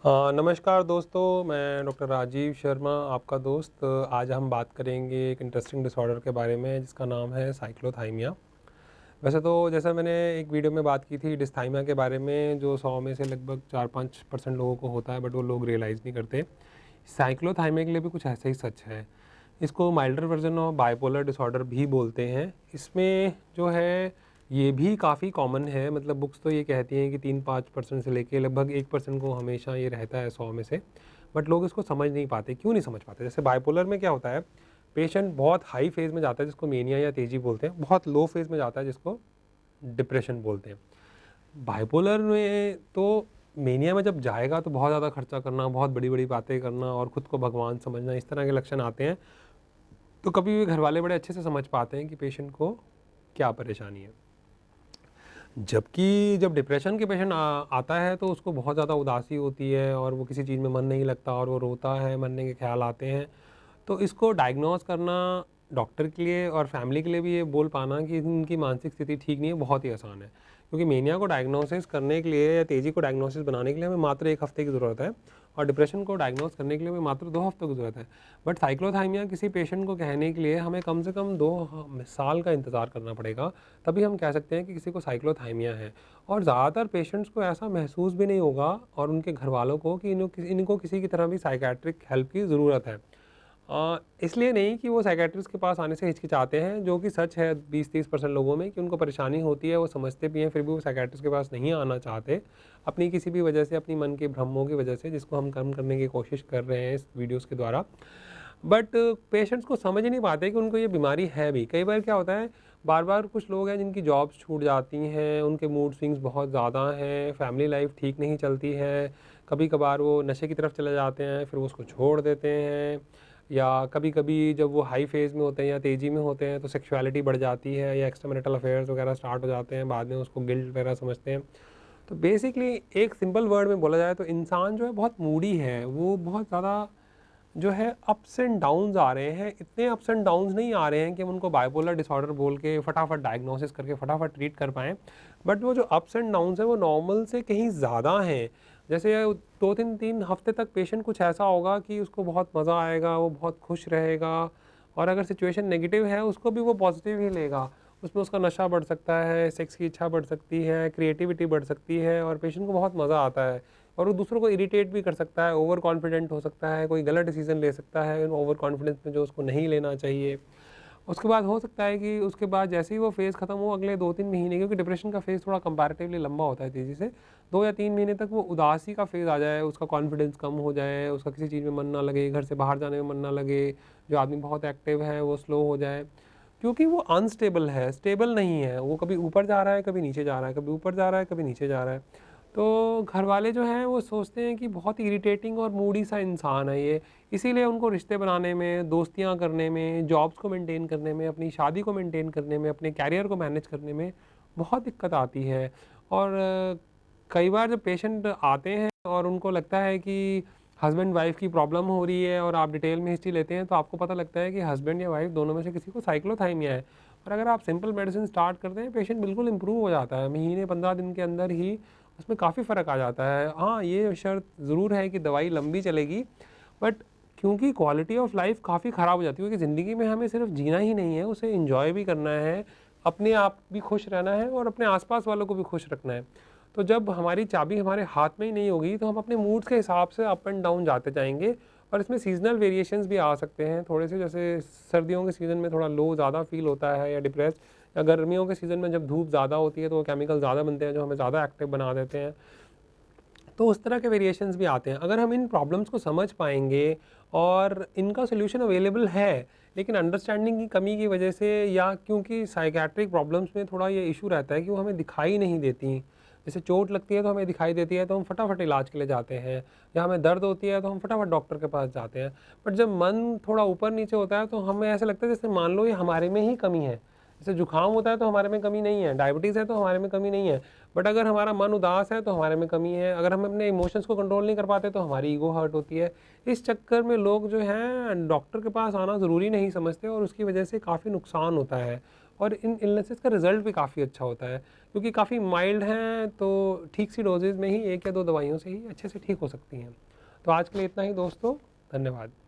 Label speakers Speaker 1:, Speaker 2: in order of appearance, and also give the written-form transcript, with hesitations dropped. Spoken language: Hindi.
Speaker 1: नमस्कार दोस्तों, मैं डॉक्टर राजीव शर्मा आपका दोस्त। आज हम बात करेंगे एक इंटरेस्टिंग डिसऑर्डर के बारे में जिसका नाम है साइक्लोथाइमिया। वैसे तो जैसा मैंने एक वीडियो में बात की थी डिस्थाइमिया के बारे में, जो 100 में से लगभग 4-5% लोगों को होता है, बट वो लोग रियलाइज़ नहीं करते। साइक्लोथाइमिया के लिए भी कुछ ऐसा ही सच है। इसको milder version of bipolar disorder भी बोलते हैं। इसमें जो है ये भी काफ़ी कॉमन है, मतलब बुक्स तो ये कहती हैं कि 3-5% से लेके लगभग 1% को हमेशा ये रहता है 100 में से। बट लोग इसको समझ नहीं पाते। क्यों नहीं समझ पाते? जैसे बाइपोलर में क्या होता है, पेशेंट बहुत हाई फेज़ में जाता है जिसको मेनिया या तेजी बोलते हैं, बहुत लो फेज़ में जाता है जिसको डिप्रेशन बोलते हैं। बाइपोलर में तो मेनिया में जब जाएगा तो बहुत ज़्यादा खर्चा करना, बहुत बड़ी-बड़ी बातें करना और खुद को भगवान समझना, इस तरह के लक्षण आते हैं। तो कभी भी घरवाले बड़े अच्छे से समझ पाते हैं कि पेशेंट को क्या परेशानी है। जबकि जब डिप्रेशन के पेशेंट आता है तो उसको बहुत ज़्यादा उदासी होती है और वो किसी चीज़ में मन नहीं लगता और वो रोता है, मरने के ख्याल आते हैं। तो इसको डायग्नोस करना डॉक्टर के लिए और फैमिली के लिए भी ये बोल पाना कि इनकी मानसिक स्थिति ठीक नहीं है, बहुत ही आसान है। क्योंकि मेनिया को डायग्नोसिस करने के लिए या तेज़ी को डायग्नोसिस बनाने के लिए हमें मात्र 1 हफ्ते की ज़रूरत है और डिप्रेशन को डायग्नोस करने के लिए हमें मात्र 2 हफ्तों की ज़रूरत है। बट साइक्लोथाइमिया किसी पेशेंट को कहने के लिए हमें कम से कम 2 साल का इंतज़ार करना पड़ेगा, तभी हम कह सकते हैं कि किसी को साइक्लोथाइमिया है। और ज़्यादातर पेशेंट्स को ऐसा महसूस भी नहीं होगा और उनके घरवालों को कि इनको किसी की तरह भी साइकियाट्रिक हेल्प की ज़रूरत है। इसलिए नहीं कि वो साइकियाट्रिस्ट के पास आने से हिचकिचाते हैं, जो कि सच है 20-30% लोगों में कि उनको परेशानी होती है, वो समझते भी हैं, फिर भी वो साइकियाट्रिस्ट के पास नहीं आना चाहते, अपनी किसी भी वजह से, अपनी मन के भ्रमों की वजह से, जिसको हम कम करने की कोशिश कर रहे हैं इस वीडियोज़ के द्वारा। बट पेशेंट्स को समझ ही नहीं पाते कि उनको ये बीमारी है भी। कई बार क्या होता है, बार-बार कुछ लोग हैं जिनकी जॉब्स छूट जाती हैं, उनके मूड स्विंग्स बहुत ज़्यादा हैं, फैमिली लाइफ ठीक नहीं चलती है, कभी-कभार वो नशे की तरफ चले जाते हैं, फिर वो उसको छोड़ देते हैं, या कभी-कभी जब वो हाई फेज़ में होते हैं या तेज़ी में होते हैं तो सेक्सुअलिटी बढ़ जाती है या एक्स्ट्रा मैरिटल अफेयर्स वगैरह स्टार्ट हो जाते हैं, बाद में उसको गिल्ट वगैरह समझते हैं। तो बेसिकली एक सिंपल वर्ड में बोला जाए तो इंसान जो है बहुत मूडी है, वो बहुत ज़्यादा जो है अप्स एंड डाउन्स आ रहे हैं। इतने अप्स एंड डाउन्स नहीं आ रहे हैं कि हम उनको बाइपोलर डिसऑर्डर बोल के फटाफट डायग्नोसिस करके फटाफट ट्रीट कर पाएँ। बट वो जो अप्स एंड डाउन्स हैं वो नॉर्मल से कहीं ज़्यादा हैं। जैसे 2-3 हफ्ते तक पेशेंट कुछ ऐसा होगा कि उसको बहुत मज़ा आएगा, वो बहुत खुश रहेगा, और अगर सिचुएशन नेगेटिव है उसको भी वो पॉजिटिव ही लेगा। उसमें उसका नशा बढ़ सकता है, सेक्स की इच्छा बढ़ सकती है, क्रिएटिविटी बढ़ सकती है और पेशेंट को बहुत मज़ा आता है। और वो दूसरों को इरिटेट भी कर सकता है, ओवर कॉन्फिडेंट हो सकता है, कोई गलत डिसीजन ले सकता है ओवर कॉन्फिडेंस में, जो उसको नहीं लेना चाहिए। उसके बाद हो सकता है कि उसके बाद जैसे ही वो फेज़ ख़त्म हो, अगले 2-3 महीने, क्योंकि डिप्रेशन का फेज़ थोड़ा कंपैरेटिवली लंबा होता है तेज़ी से, 2 या 3 महीने तक वो उदासी का फेज़ आ जाए, उसका कॉन्फिडेंस कम हो जाए, उसका किसी चीज़ में मन ना लगे, घर से बाहर जाने में मन ना लगे, जो आदमी बहुत एक्टिव है वो स्लो हो जाए। क्योंकि वो अनस्टेबल है, स्टेबल नहीं है, वो कभी ऊपर जा रहा है, कभी नीचे जा रहा है, कभी ऊपर जा रहा है, कभी नीचे जा रहा है। तो घरवाले जो हैं वो सोचते हैं कि बहुत इरिटेटिंग और मूडी सा इंसान है ये, इसीलिए उनको रिश्ते बनाने में, दोस्तियां करने में, जॉब्स को मेंटेन करने में, अपनी शादी को मेंटेन करने में, अपने कैरियर को मैनेज करने में बहुत दिक्कत आती है। और कई बार जब पेशेंट आते हैं और उनको लगता है कि हस्बैंड वाइफ की प्रॉब्लम हो रही है और आप डिटेल में हिस्ट्री लेते हैं तो आपको पता लगता है कि हस्बैंड या वाइफ दोनों में से किसी को साइक्लोथाइमिया है। और अगर आप सिंपल मेडिसिन स्टार्ट करते हैं, पेशेंट बिल्कुल इंप्रूव हो जाता है, महीने 15 दिन के अंदर ही उसमें काफ़ी फ़र्क आ जाता है। हाँ, ये शर्त ज़रूर है कि दवाई लंबी चलेगी, बट क्योंकि क्वालिटी ऑफ लाइफ काफ़ी ख़राब हो जाती है, क्योंकि ज़िंदगी में हमें सिर्फ जीना ही नहीं है, उसे एंजॉय भी करना है, अपने आप भी खुश रहना है और अपने आसपास वालों को भी खुश रखना है। तो जब हमारी चाबी हमारे हाथ में ही नहीं होगी तो हम अपने मूड्स के हिसाब से अप एंड डाउन जाते जाएंगे, और इसमें सीजनल वेरिएशंस भी आ सकते हैं थोड़े से। जैसे सर्दियों के सीज़न में थोड़ा लो ज़्यादा फील होता है या डिप्रेस, या गर्मियों के सीज़न में जब धूप ज़्यादा होती है तो वो केमिकल ज़्यादा बनते हैं जो हमें ज़्यादा एक्टिव बना देते हैं। तो उस तरह के वेरिएशंस भी आते हैं। अगर हम इन प्रॉब्लम्स को समझ पाएंगे और इनका सोल्यूशन अवेलेबल है, लेकिन अंडरस्टैंडिंग की कमी की वजह से, या क्योंकि साइकेट्रिक प्रॉब्लम्स में थोड़ा ये इशू रहता है कि वो हमें दिखाई नहीं देती। जैसे चोट लगती है तो हमें दिखाई देती है तो हम फटाफट इलाज के लिए जाते हैं, या हमें दर्द होती है तो हम फटाफट डॉक्टर के पास जाते हैं। बट जब मन थोड़ा ऊपर नीचे होता है तो हमें ऐसा लगता है जैसे मान लो ये हमारे में ही कमी है। जैसे जुकाम होता है तो हमारे में कमी नहीं है, डायबिटीज़ है तो हमारे में कमी नहीं है, बट अगर हमारा मन उदास है तो हमारे में कमी है, अगर हम अपने इमोशंस को कंट्रोल नहीं कर पाते तो हमारी ईगो हर्ट होती है। इस चक्कर में लोग जो हैं डॉक्टर के पास आना ज़रूरी नहीं समझते और उसकी वजह से काफ़ी नुकसान होता है। और इन इलनेसेस का रिजल्ट भी काफ़ी अच्छा होता है, क्योंकि काफ़ी माइल्ड हैं, तो ठीक सी डोजेज़ में ही 1 या 2 दवाइयों से ही अच्छे से ठीक हो सकती हैं। तो आज के लिए इतना ही दोस्तों, धन्यवाद।